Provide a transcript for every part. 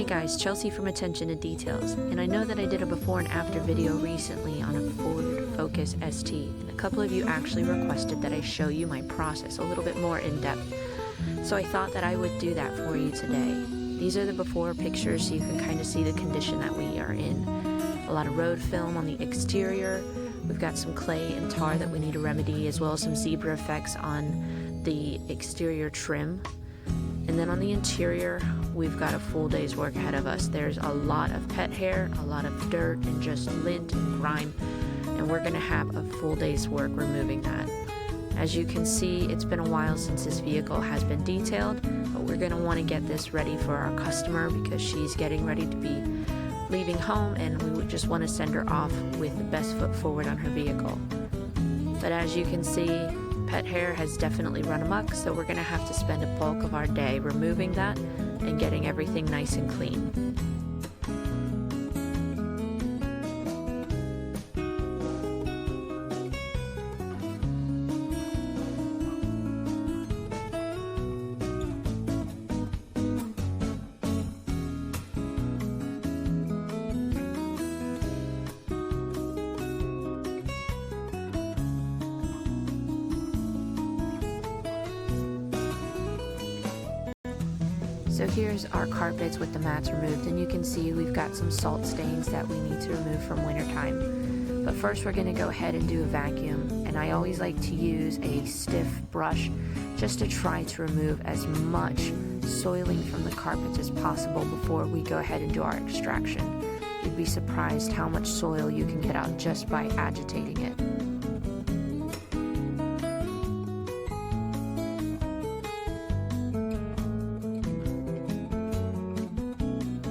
Hey guys, Chelsea from Attention to Details, and I know that I did a before and after video recently on a Ford Focus ST, and a couple of you actually requested that I show you my process a little bit more in depth. So I thought that I would do that for you today. These are the before pictures so you can kind of see the condition that we are in. A lot of road film on the exterior. We've got some clay and tar that we need to remedy, as well as some zebra effects on the exterior trim. And then on the interior, we've got a full day's work ahead of us. There's a lot of pet hair, a lot of dirt, and just lint and grime, and we're gonna have a full day's work removing that. As you can see, it's been a while since this vehicle has been detailed, but we're gonna wanna get this ready for our customer because she's getting ready to be leaving home, and we would just wanna send her off with the best foot forward on her vehicle. But as you can see, pet hair has definitely run amok, so we're gonna have to spend a bulk of our day removing that and getting everything nice and clean. So here's our carpets with the mats removed, and you can see we've got some salt stains that we need to remove from wintertime. But first we're going to go ahead and do a vacuum, and I always like to use a stiff brush just to try to remove as much soiling from the carpets as possible before we go ahead and do our extraction. You'd be surprised how much soil you can get out just by agitating it.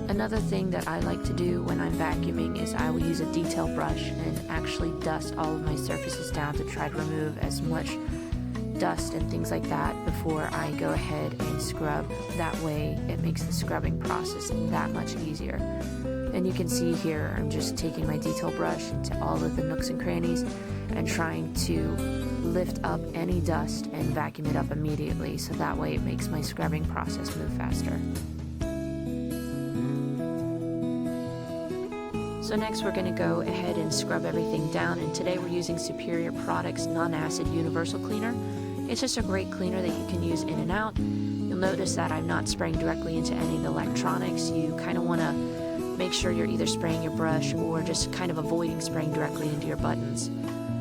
Another thing that I like to do when I'm vacuuming is I will use a detail brush and actually dust all of my surfaces down to try to remove as much dust and things like that before I go ahead and scrub. That way it makes the scrubbing process that much easier. And you can see here I'm just taking my detail brush into all of the nooks and crannies and trying to lift up any dust and vacuum it up immediately, so that way it makes my scrubbing process move faster. So next we're going to go ahead and scrub everything down, and today we're using Superior Products Non-Acid Universal Cleaner. It's just a great cleaner that you can use in and out. You'll notice that I'm not spraying directly into any of the electronics. You kind of want to make sure you're either spraying your brush or just kind of avoiding spraying directly into your buttons.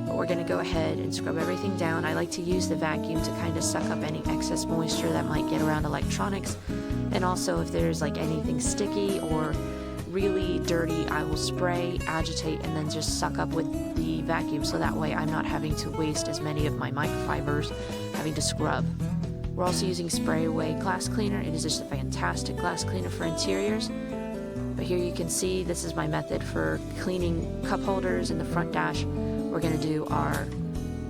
But we're going to go ahead and scrub everything down. I like to use the vacuum to kind of suck up any excess moisture that might get around electronics, and also if there's like anything sticky or really dirty, I will spray, agitate, and then just suck up with the vacuum, so that way I'm not having to waste as many of my microfibers having to scrub. We're also using Spray Away glass cleaner. It is just a fantastic glass cleaner for interiors. But here you can see this is my method for cleaning cup holders in the front dash. We're going to do our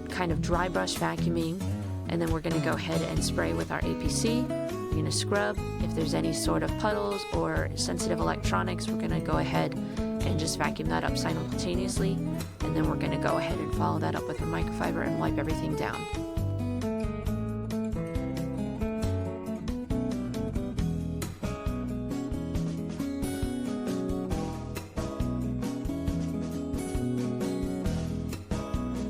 kind of dry brush vacuuming, and then we're going to go ahead and spray with our APC. We're going to scrub. If there's any sort of puddles or sensitive electronics, we're going to go ahead and just vacuum that up simultaneously, and then we're going to go ahead and follow that up with our microfiber and wipe everything down.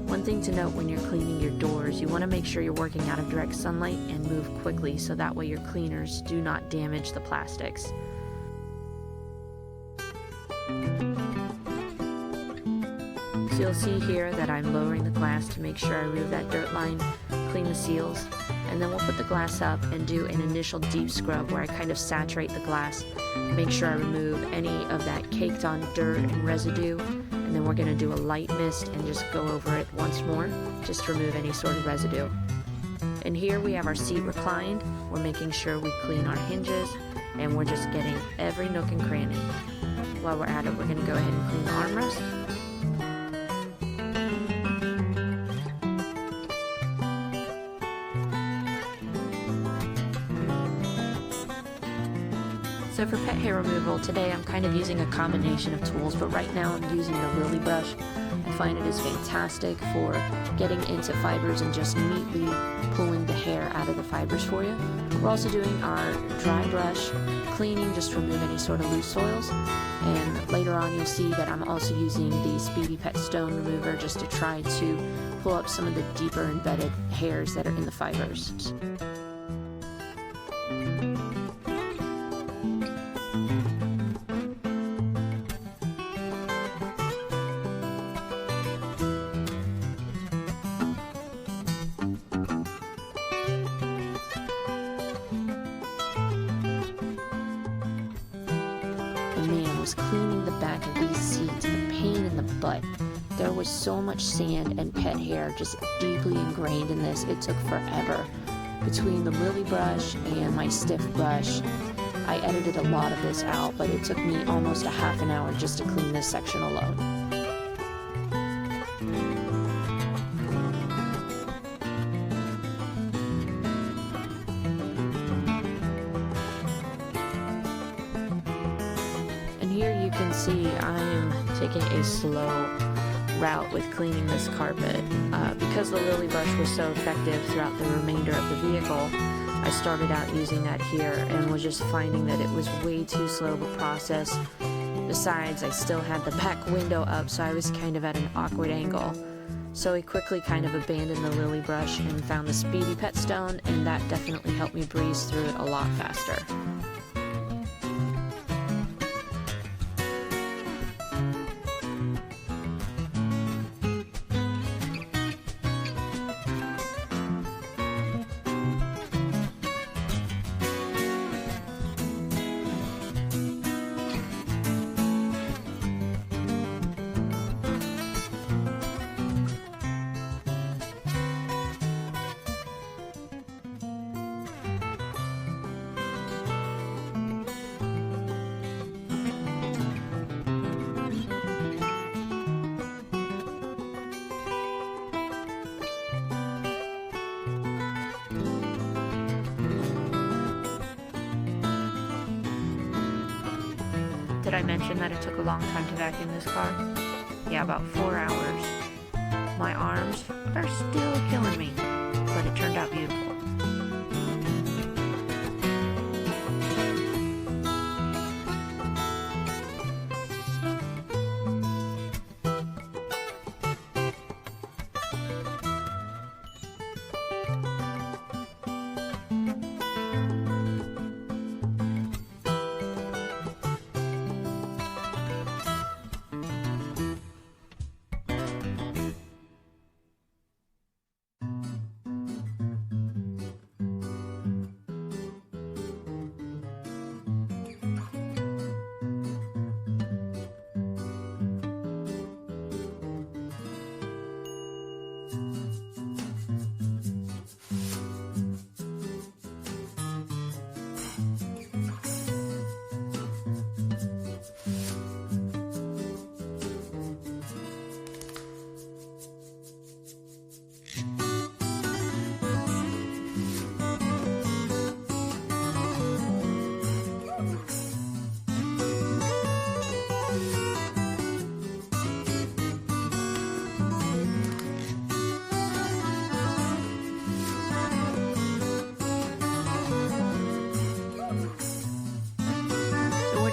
One thing to note when you're cleaning your doors, you want to make sure you're working out of direct sunlight and move quickly, so that way your cleaners do not damage the plastics. So you'll see here that I'm lowering the glass to make sure I remove that dirt line, clean the seals, and then we'll put the glass up and do an initial deep scrub where I kind of saturate the glass, make sure I remove any of that caked on dirt and residue. And then we're going to do a light mist and just go over it once more, just to remove any sort of residue. And here we have our seat reclined. We're making sure we clean our hinges, and we're just getting every nook and cranny. While we're at it, we're going to go ahead and clean the armrest. So for pet hair removal, today I'm kind of using a combination of tools, but right now I'm using the Lily brush. I find it is fantastic for getting into fibers and just neatly pulling the hair out of the fibers for you. We're also doing our dry brush cleaning, just to remove any sort of loose soils. And later on you'll see that I'm also using the Speedy Pet Stone Remover just to try to pull up some of the deeper embedded hairs that are in the fibers. Cleaning the back of these seats, a pain in the butt. There was so much sand and pet hair just deeply ingrained in this. It took forever. Between the lily brush and my stiff brush, I edited a lot of this out, but it took me almost a half an hour just to clean this section alone. Here you can see I am taking a slow route with cleaning this carpet. Because the lily brush was so effective throughout the remainder of the vehicle, I started out using that here and was just finding that it was way too slow of a process. Besides, I still had the back window up, so I was kind of at an awkward angle. So I quickly kind of abandoned the lily brush and found the Speedy Pet Stone, and that definitely helped me breeze through it a lot faster. Did I mention that it took a long time to vacuum this car? Yeah, about 4 hours. My arms are still killing me, but it turned out beautiful.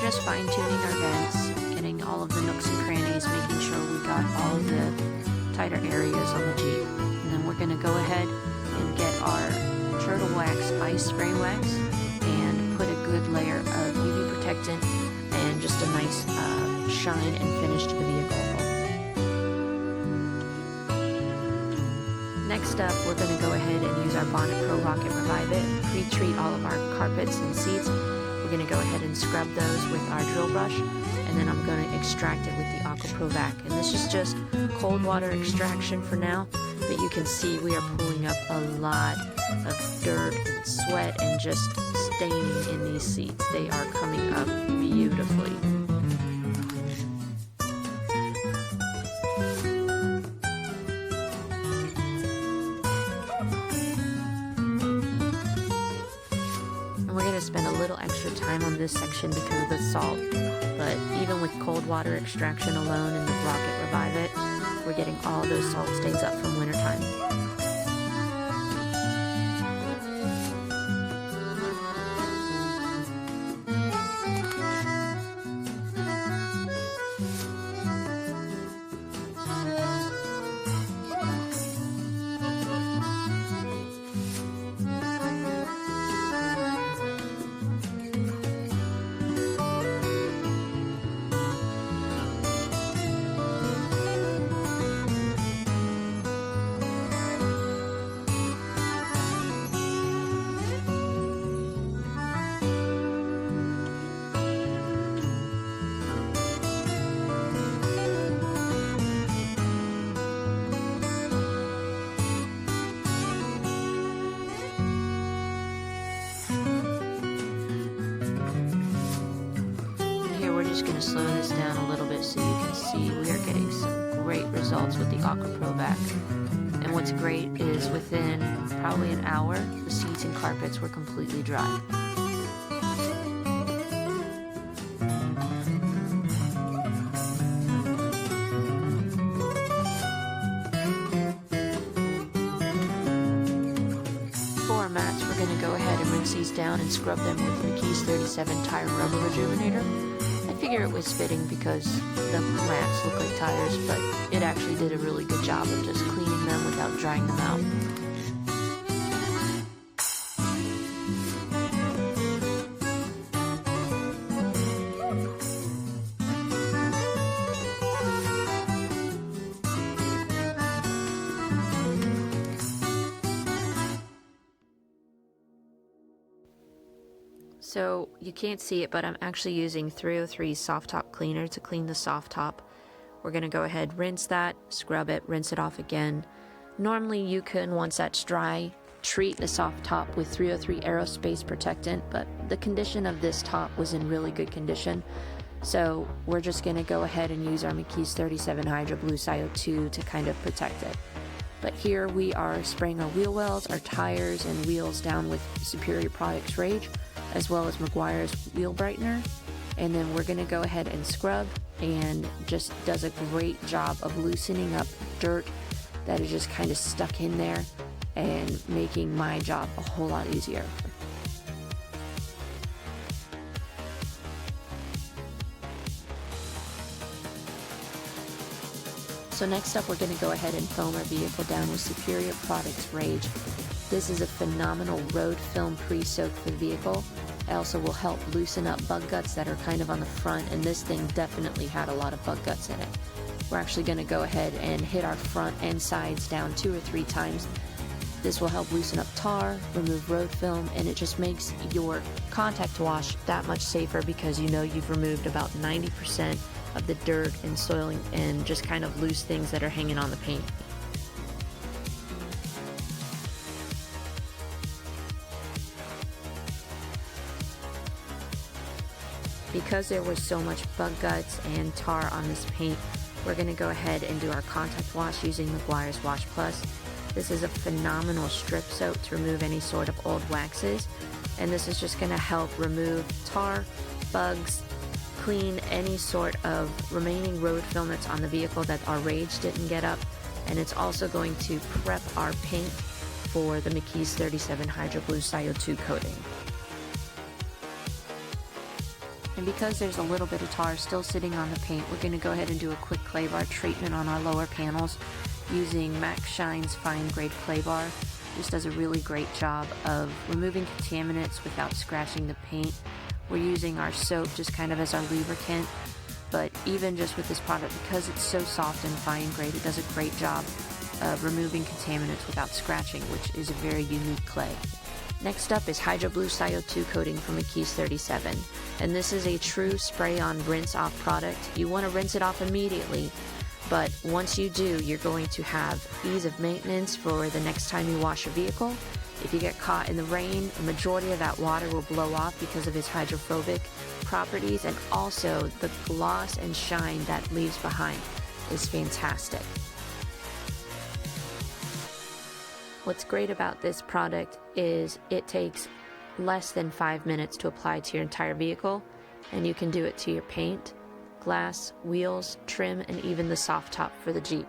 Just fine-tuning our vents, getting all of the nooks and crannies, making sure we got all of the tighter areas on the Jeep. And then we're going to go ahead and get our turtle wax ice spray wax and put a good layer of UV protectant and just a nice shine and finish to the vehicle. Next up, we're going to go ahead and use our Bonnet Pro Rocket Revive It, pre-treat all of our carpets and seats. We're going to go ahead and scrub those with our drill brush, and then I'm going to extract it with the Aqua Pro Vac. And this is just cold water extraction for now, but you can see we are pulling up a lot of dirt and sweat and just staining in these seats. They are coming up beautifully. Spend a little extra time on this section because of the salt, but even with cold water extraction alone in the Rocket Revive It, we're getting all those salt stains up from wintertime. just going to slow this down a little bit so you can see we are getting some great results with the Aqua Pro Vac. And what's great is within probably an hour, the seats and carpets were completely dry. For our mats, we're going to go ahead and rinse these down and scrub them with McKee's 37 Tire Rubber Rejuvenator. I figure it was fitting because the mats look like tires, but it actually did a really good job of just cleaning them without drying them out. So you can't see it, but I'm actually using 303 soft top cleaner to clean the soft top. We're going to go ahead, rinse that, scrub it, rinse it off again. Normally you can, once that's dry, treat the soft top with 303 aerospace protectant, but the condition of this top was in really good condition. So we're just going to go ahead and use our McKee's 37 Hydro Blue CO2 to kind of protect it. But here we are spraying our wheel wells, our tires, and wheels down with Superior Products Rage, as well as Meguiar's Wheel Brightener. And then we're going to go ahead and scrub, and just does a great job of loosening up dirt that is just kind of stuck in there and making my job a whole lot easier. So next up, we're going to go ahead and foam our vehicle down with Superior Products Rage. This is a phenomenal road film pre-soak for the vehicle. It also will help loosen up bug guts that are kind of on the front, and this thing definitely had a lot of bug guts in it. We're actually going to go ahead and hit our front and sides down 2 or 3 times. This will help loosen up tar, remove road film, and it just makes your contact wash that much safer because you know you've removed about 90% of the dirt and soiling and just kind of loose things that are hanging on the paint. Because there was so much bug guts and tar on this paint, we're going to go ahead and do our contact wash using Meguiar's Wash Plus. This is a phenomenal strip soap to remove any sort of old waxes, and this is just going to help remove tar, bugs, clean any sort of remaining road film that's on the vehicle that our Rage didn't get up, and it's also going to prep our paint for the McKee's 37 Hydro Blue CO2 coating. And because there's a little bit of tar still sitting on the paint, we're going to go ahead and do a quick clay bar treatment on our lower panels using Max Shine's fine grade clay bar. This does a really great job of removing contaminants without scratching the paint. We're using our soap just kind of as our lubricant, but even just with this product, because it's so soft and fine grade, it does a great job of removing contaminants without scratching, which is a very unique clay. Next up is Hydro Blue CO2 coating from McKee's 37, and this is a true spray-on rinse-off product. You want to rinse it off immediately, but once you do, you're going to have ease of maintenance for the next time you wash your vehicle. If you get caught in the rain, the majority of that water will blow off because of its hydrophobic properties, and also the gloss and shine that leaves behind is fantastic. What's great about this product is it takes less than 5 minutes to apply to your entire vehicle, and you can do it to your paint, glass, wheels, trim, and even the soft top for the Jeep.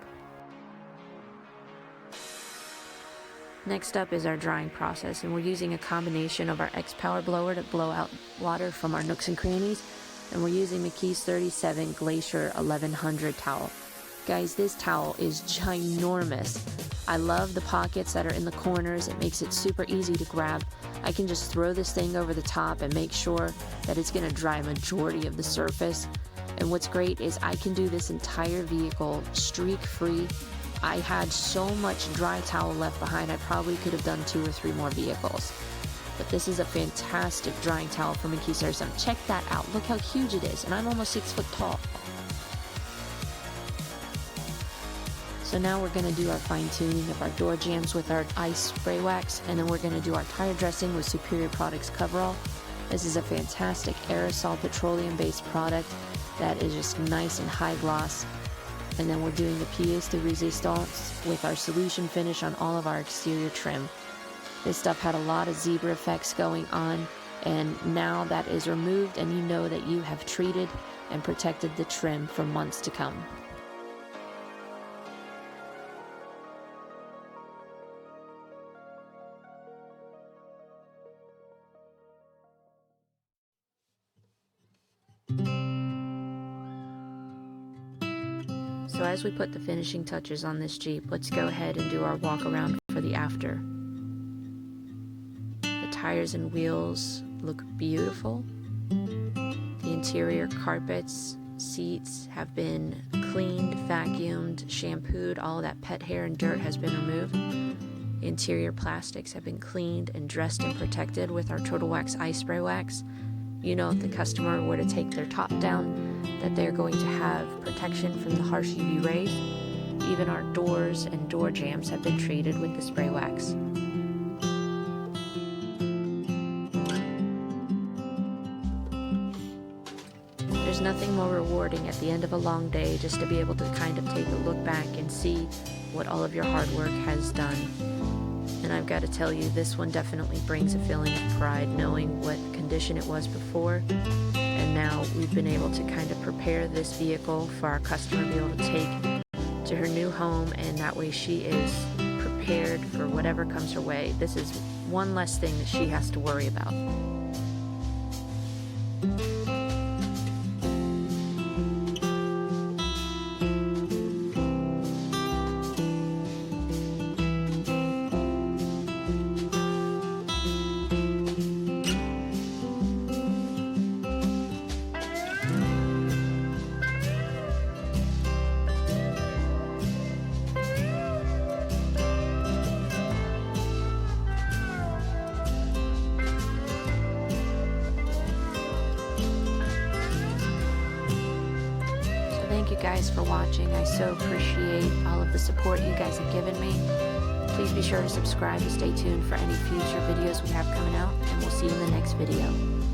Next up is our drying process, and we're using a combination of our X-Power blower to blow out water from our nooks and crannies, and we're using McKee's 37 Glacier 1100 towel. Guys, this towel is ginormous. I love the pockets that are in the corners. It makes it super easy to grab. I can just throw this thing over the top and make sure that it's going to dry a majority of the surface. And what's great is I can do this entire vehicle streak-free. I had so much dry towel left behind, I probably could have done 2 or 3 more vehicles. But this is a fantastic drying towel from McKee's 37. Check that out. Look how huge it is, and I'm almost 6 foot tall. So now we're going to do our fine tuning of our door jambs with our ice spray wax, and then we're going to do our tire dressing with Superior Products Coverall. This is a fantastic aerosol petroleum-based product that is just nice and high gloss. And then we're doing the pièce de résistance with our solution finish on all of our exterior trim. This stuff had a lot of zebra effects going on, and now that is removed and you know that you have treated and protected the trim for months to come. So as we put the finishing touches on this Jeep, let's go ahead and do our walk around for the after. The tires and wheels look beautiful. The interior carpets, seats have been cleaned, vacuumed, shampooed. All of that pet hair and dirt has been removed. Interior plastics have been cleaned and dressed and protected with our Turtle Wax Ice Spray Wax. You know, if the customer were to take their top down, that they're going to have protection from the harsh UV rays. Even our doors and door jambs have been treated with the spray wax. There's nothing more rewarding at the end of a long day just to be able to kind of take a look back and see what all of your hard work has done. And I've got to tell you, this one definitely brings a feeling of pride, knowing what condition it was before, and now we've been able to kind of prepare this vehicle for our customer to be able to take to her new home, and that way she is prepared for whatever comes her way. This is one less thing that she has to worry about. Thank you guys for watching. I so appreciate all of the support you guys have given me. Please be sure to subscribe to stay tuned for any future videos we have coming out, and we'll see you in the next video.